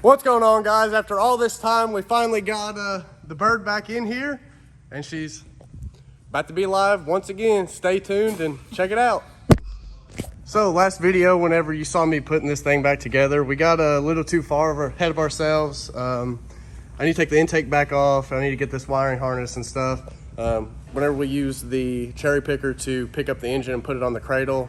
What's going on, guys? After all this time, we finally got the bird back in here, and she's about to be live once again. Stay tuned and check it out. So last video, whenever you saw me putting this thing back together, we got a little too far ahead of ourselves. I need to take the intake back off. I need to get this wiring harness and stuff. Whenever we use the cherry picker to pick up the engine and put it on the cradle,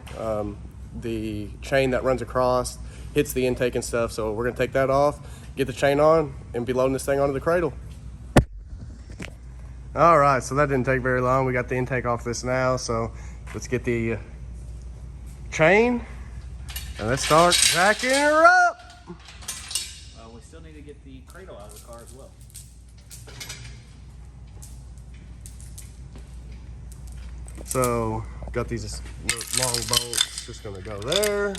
the chain that runs across hits the intake and stuff. So we're gonna take that off, get the chain on, and be loading this thing onto the cradle. All right, so that didn't take very long. We got the intake off this now, so let's get the chain and let's start jacking her up. We still need to get the cradle out of the car as well. So got these long bolts, just gonna go there.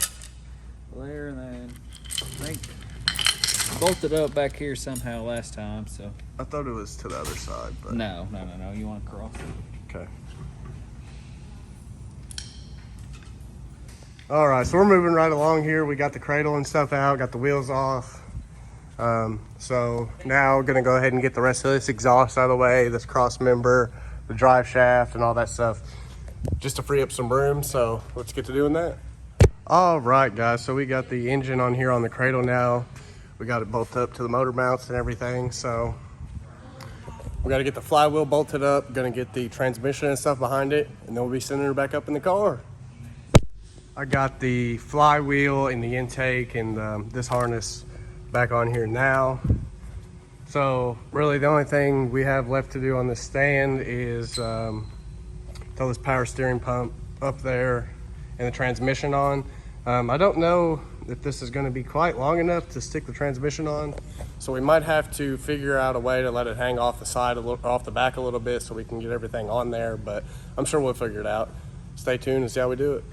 There, and then I think bolted up back here somehow last time, so. I thought it was to the other side, but. No, you want to cross it. Okay. All right, so we're moving right along here. We got the cradle and stuff out, got the wheels off. So now we're gonna go ahead and get the rest of this exhaust out of the way, this cross member, the drive shaft, and all that stuff, just to free up some room. So let's get to doing that. All right, guys, so we got the engine on here on the cradle now. We got it bolted up to the motor mounts and everything. So we got to get the flywheel bolted up, gonna get the transmission and stuff behind it, and then we'll be sending her back up in the car. I got the flywheel and the intake and this harness back on here now. So really the only thing we have left to do on this stand is throw this power steering pump up there and the transmission on. I don't know if this is going to be quite long enough to stick the transmission on, so we might have to figure out a way to let it hang off the side, off the back a little bit, so we can get everything on there, but I'm sure we'll figure it out. Stay tuned and see how we do it.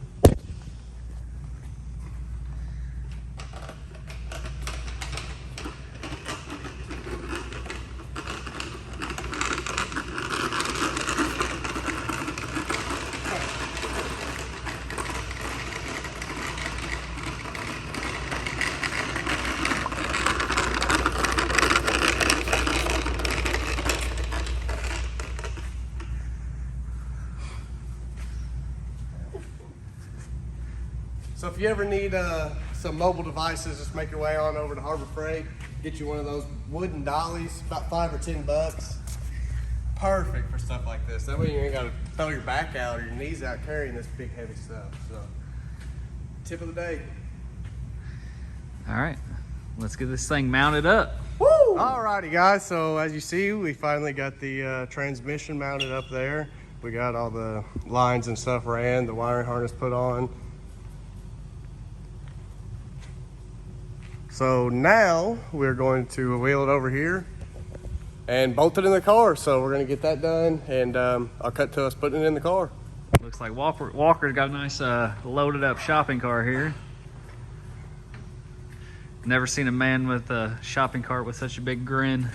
So if you ever need some mobile devices, just make your way on over to Harbor Freight. Get you one of those wooden dollies, about $5 or $10. Perfect for stuff like this. That way you ain't got to throw your back out or your knees out carrying this big heavy stuff. So, tip of the day. All right, let's get this thing mounted up. Woo! Alrighty, guys. So as you see, we finally got the transmission mounted up there. We got all the lines and stuff ran, the wiring harness put on. So now we're going to wheel it over here and bolt it in the car. So we're going to get that done, and I'll cut to us putting it in the car. Looks like Walker's got a nice loaded up shopping car here. Never seen a man with a shopping cart with such a big grin.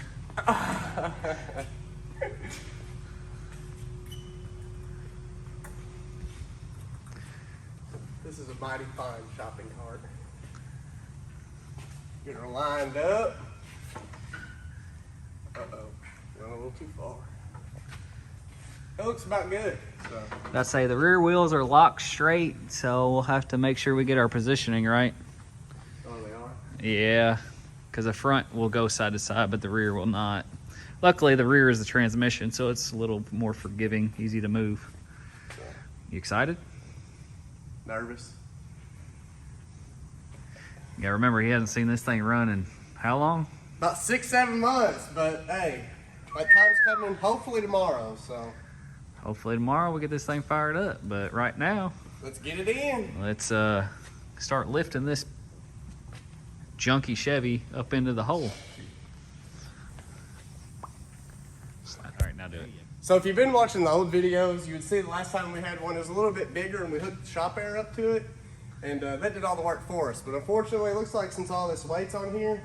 This is a mighty fine shopping cart. Get her lined up. Uh-oh, went a little too far. It looks about good. So. I'd say the rear wheels are locked straight, so we'll have to make sure we get our positioning right. Oh, they are? Yeah, because the front will go side to side, but the rear will not. Luckily, the rear is the transmission, so it's a little more forgiving, easy to move. So. You excited? Nervous. You gotta remember, he hasn't seen this thing run in how long? About 6-7 months, but hey, my time's coming hopefully tomorrow, so. Hopefully tomorrow we get this thing fired up, but right now, let's get it in. let's start lifting this junky Chevy up into the hole. All right, now do it. So if you've been watching the old videos, you would see the last time we had one, it was a little bit bigger and we hooked the shop air up to it. And that did all the work for us. But unfortunately, it looks like since all this weight's on here,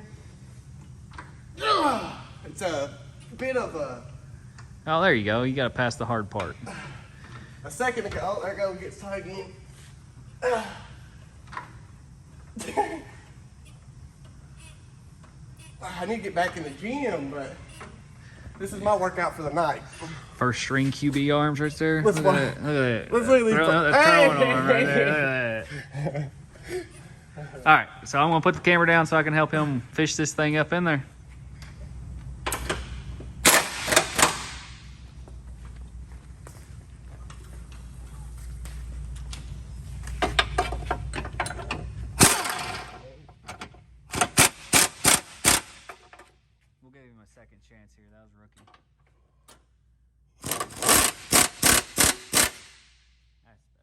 it's a bit of a... Oh, there you go. You got to pass the hard part. A second ago, oh, there it goes, gets tight again. I need to get back in the gym, but this is my workout for the night. First string QB arms right there. Let's Look at that. Look at that. Let's look at these. Throwing arm right there. Look at that. All right, so I'm gonna put the camera down so I can help him fish this thing up in there. We'll give him a second chance here. That was a rookie. That's better.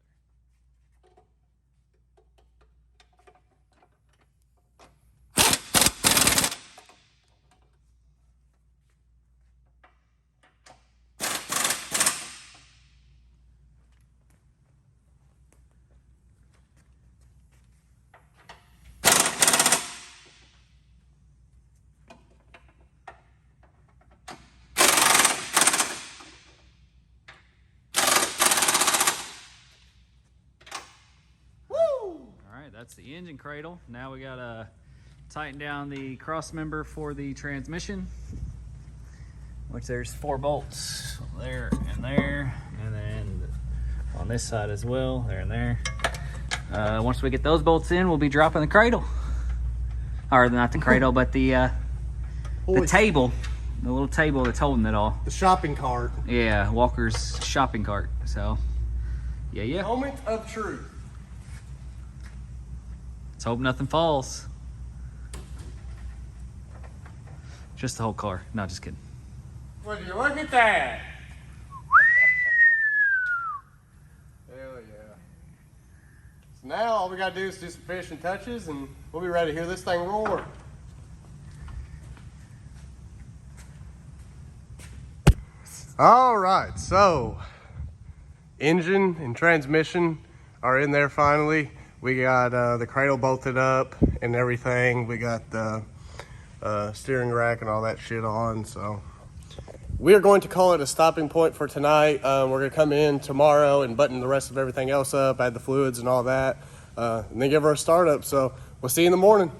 That's the engine cradle. Now we gotta tighten down the cross member for the transmission, which there's 4 bolts there, and then on this side as well, there and there. Once we get those bolts in, we'll be dropping the cradle, or not the cradle, but the table, the little table that's holding it all. The shopping cart. Yeah, Walker's shopping cart. So, yeah. Moment of truth. Let's hope nothing falls. Just the whole car. No, just kidding. Would you look at that? Hell yeah. So now all we gotta do is do some finishing touches and we'll be ready to hear this thing roar. All right, so engine and transmission are in there finally. We got the cradle bolted up and everything. We got the steering rack and all that shit on. So we are going to call it a stopping point for tonight. We're going to come in tomorrow and button the rest of everything else up, add the fluids and all that, and then give her a startup. So we'll see you in the morning.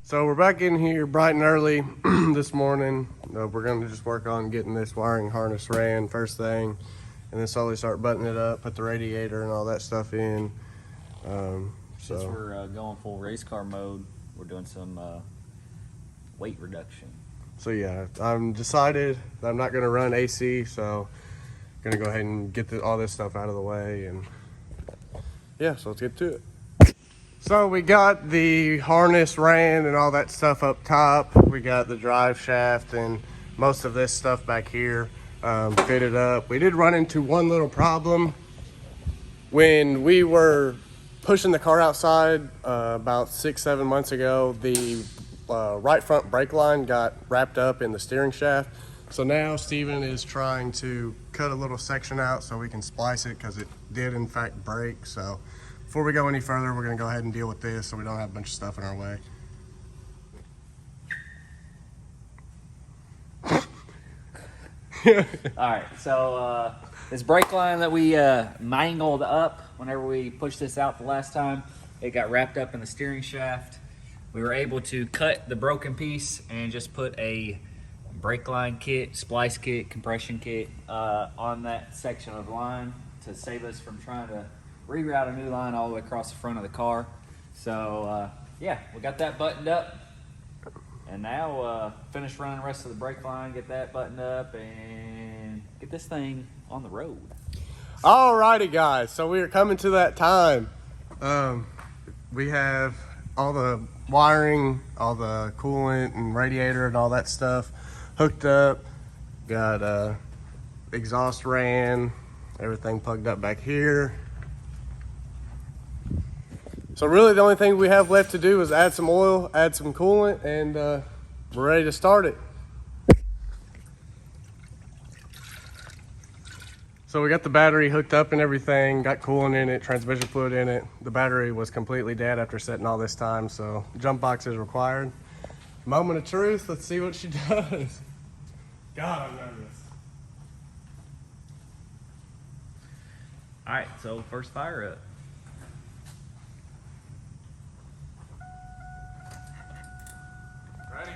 So we're back in here bright and early this morning. We're going to just work on getting this wiring harness ran first thing, and then slowly start buttoning it up, put the radiator and all that stuff in. Since we're going full race car mode, we're doing some weight reduction. So yeah, I'm decided that I'm not going to run AC, so I'm going to go ahead and get all this stuff out of the way, and yeah, so let's get to it. So we got the harness ran and all that stuff up top. We got the drive shaft and most of this stuff back here fitted up. We did run into one little problem when we were pushing the car outside about 6-7 months ago. The right front brake line got wrapped up in the steering shaft. So now Steven is trying to cut a little section out so we can splice it, because it did in fact break. So before we go any further, we're gonna go ahead and deal with this so we don't have a bunch of stuff in our way. All right, so this brake line that we mangled up whenever we pushed this out the last time, it got wrapped up in the steering shaft. We were able to cut the broken piece and just put a brake line kit, splice kit, compression kit on that section of the line to save us from trying to reroute a new line all the way across the front of the car. So yeah, we got that buttoned up. And now finish running the rest of the brake line, get that buttoned up, and get this thing on the road. Alrighty guys, so we are coming to that time. We have all the wiring, all the coolant and radiator and all that stuff hooked up. Got exhaust ran, everything plugged up back here. So really the only thing we have left to do is add some oil, add some coolant, and we're ready to start it. So we got the battery hooked up and everything, got coolant in it, transmission fluid in it. The battery was completely dead after setting all this time, so jump box is required. Moment of truth, let's see what she does. God, I'm nervous. All right, so first fire up. Ready?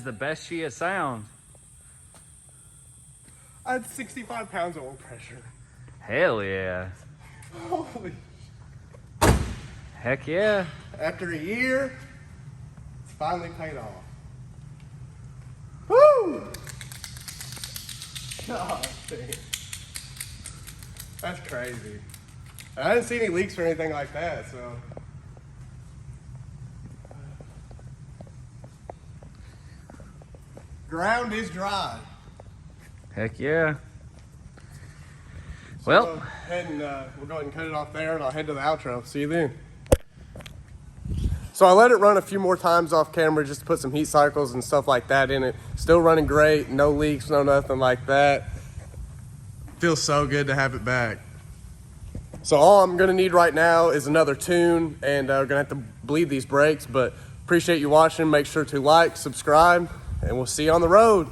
the best Chia sound. I had 65 pounds of oil pressure. Hell yeah. Holy. Heck yeah. After a year, it's finally paid off. Woo! God damn. That's crazy. And I didn't see any leaks or anything like that, so. Ground is dry. Heck yeah. So Well, we'll go ahead and we'll go ahead and cut it off there, and I'll head to the outro. See you then. So I let it run a few more times off camera just to put some heat cycles and stuff like that in it. Still running great, no leaks, no nothing like that. Feels so good to have it back. So all I'm gonna need right now is another tune, and we're gonna have to bleed these brakes, but appreciate you watching. Make sure to like, subscribe, and we'll see you on the road.